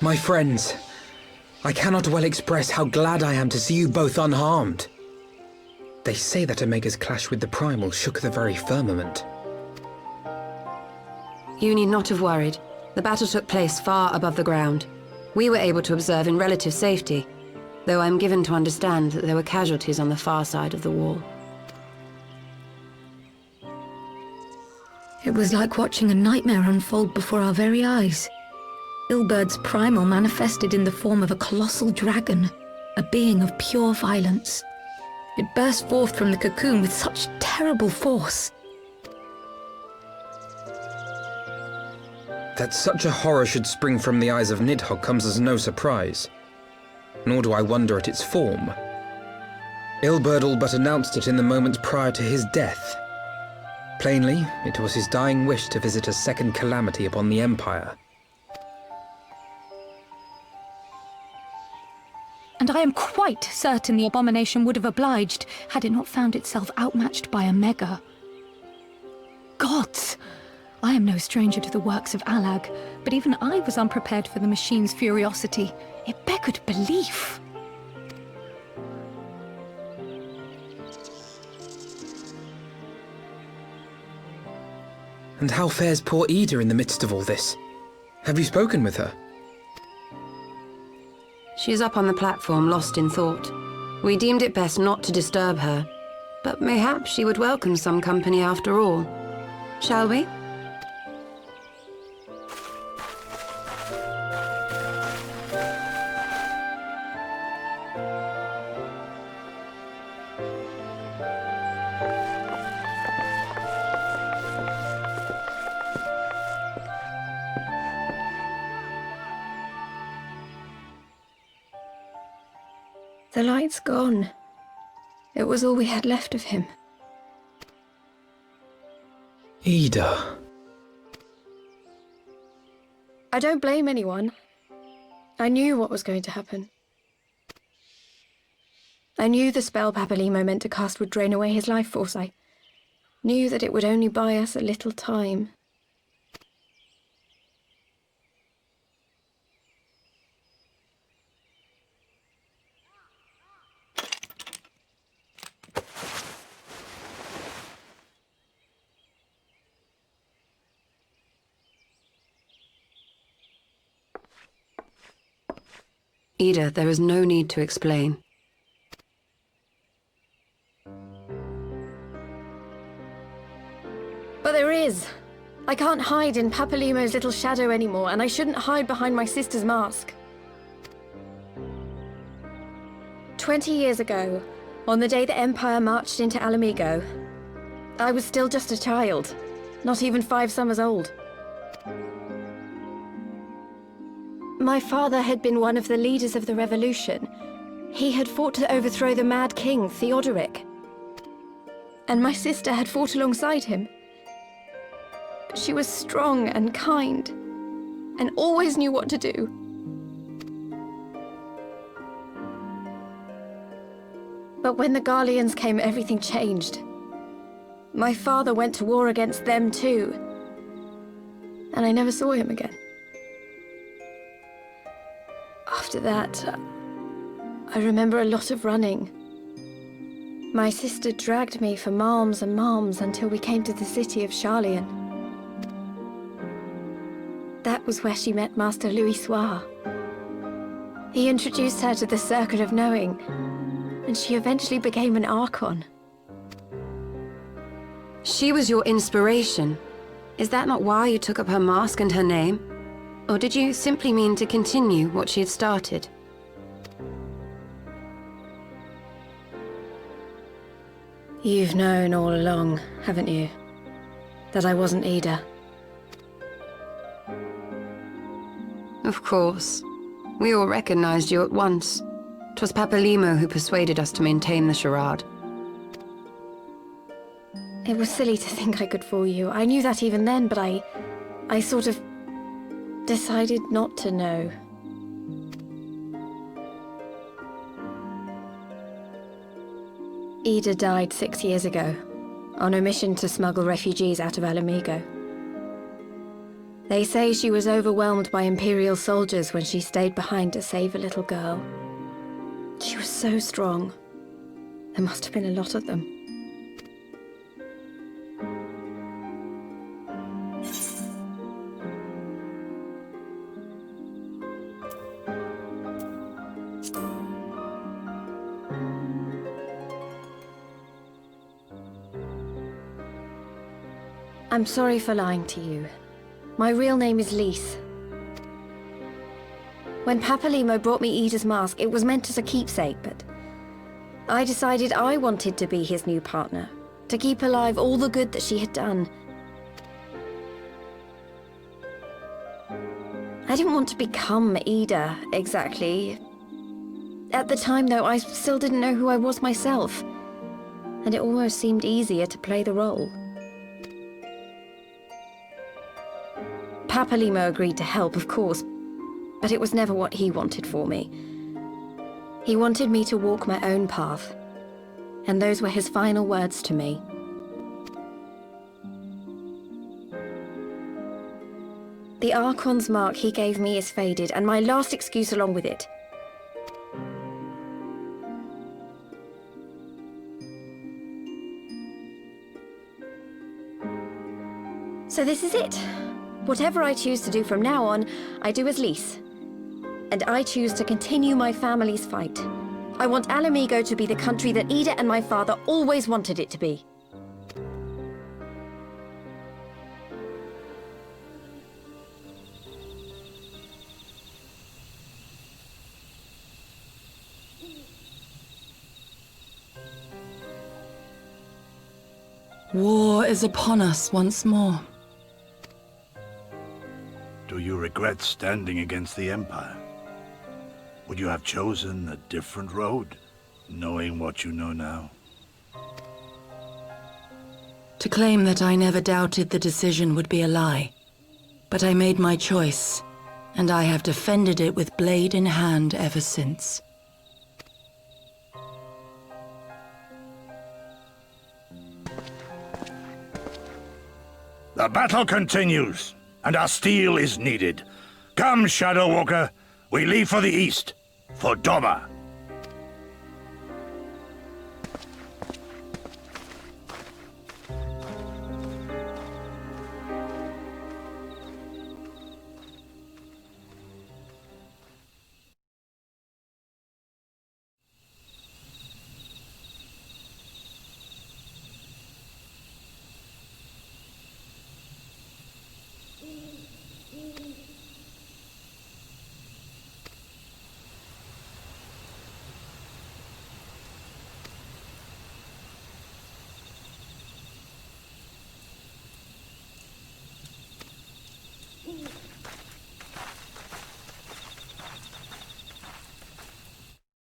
My friends, I cannot well express how glad I am to see you both unharmed. They say that Omega's clash with the Primal shook the very firmament. You need not have worried. The battle took place far above the ground. We were able to observe in relative safety, though I'm given to understand that there were casualties on the far side of the wall. It was like watching a nightmare unfold before our very eyes. Ilbird's Primal manifested in the form of a colossal dragon, a being of pure violence. It burst forth from the cocoon with such terrible force. That such a horror should spring from the eyes of Nidhogg comes as no surprise. Nor do I wonder at its form. Ilberd all but announced it in the moments prior to his death. Plainly, it was his dying wish to visit a second calamity upon the Empire. And I am quite certain the abomination would have obliged had it not found itself outmatched by Omega. Gods! I am no stranger to the works of Allag, but even I was unprepared for the machine's furiosity. It beggared belief. And how fares poor Ida in the midst of all this? Have you spoken with her? She is up on the platform, lost in thought. We deemed it best not to disturb her, but mayhap she would welcome some company after all. Shall we? The light's gone. It was all we had left of him. Ida. I don't blame anyone. I knew what was going to happen. I knew the spell Papalimo meant to cast would drain away his life force. I knew that it would only buy us a little time. Ida, there is no need to explain. But there is. I can't hide in Papalimo's little shadow anymore, and I shouldn't hide behind my sister's mask. 20 years ago, on the day the Empire marched into Alamigo, I was still just a child, not even 5 summers old. My father had been one of the leaders of the revolution. He had fought to overthrow the Mad King, Theodoric. And my sister had fought alongside him. But she was strong and kind, and always knew what to do. But when the Garleans came, everything changed. My father went to war against them too, and I never saw him again. After that, I remember a lot of running. My sister dragged me for malms and malms until we came to the city of Charlian. That was where she met Master Louis Soir. He introduced her to the Circle of Knowing, and she eventually became an Archon. She was your inspiration. Is that not why you took up her mask and her name? Or did you simply mean to continue what she had started? You've known all along, haven't you? That I wasn't Ida. Of course. We all recognized you at once. 'Twas Papalimo who persuaded us to maintain the charade. It was silly to think I could fool you. I knew that even then, but I sort of decided not to know. Ida died 6 years ago, on a mission to smuggle refugees out of Alamigo. They say she was overwhelmed by Imperial soldiers when she stayed behind to save a little girl. She was so strong. There must have been a lot of them. I'm sorry for lying to you. My real name is Lise. When Papalimo brought me Ida's mask, it was meant as a keepsake, but I decided I wanted to be his new partner, to keep alive all the good that she had done. I didn't want to become Ida, exactly. At the time, though, I still didn't know who I was myself, and it almost seemed easier to play the role. Papalimo agreed to help, of course, but it was never what he wanted for me. He wanted me to walk my own path, and those were his final words to me. The Archon's mark he gave me is faded, and my last excuse along with it. So this is it. Whatever I choose to do from now on, I do as Lise. And I choose to continue my family's fight. I want Alamigo to be the country that Ida and my father always wanted it to be. War is upon us once more. Do you regret standing against the Empire? Would you have chosen a different road, knowing what you know now? To claim that I never doubted the decision would be a lie. But I made my choice, and I have defended it with blade in hand ever since. The battle continues, and our steel is needed. Come, Shadow Walker, we leave for the east, for Doma.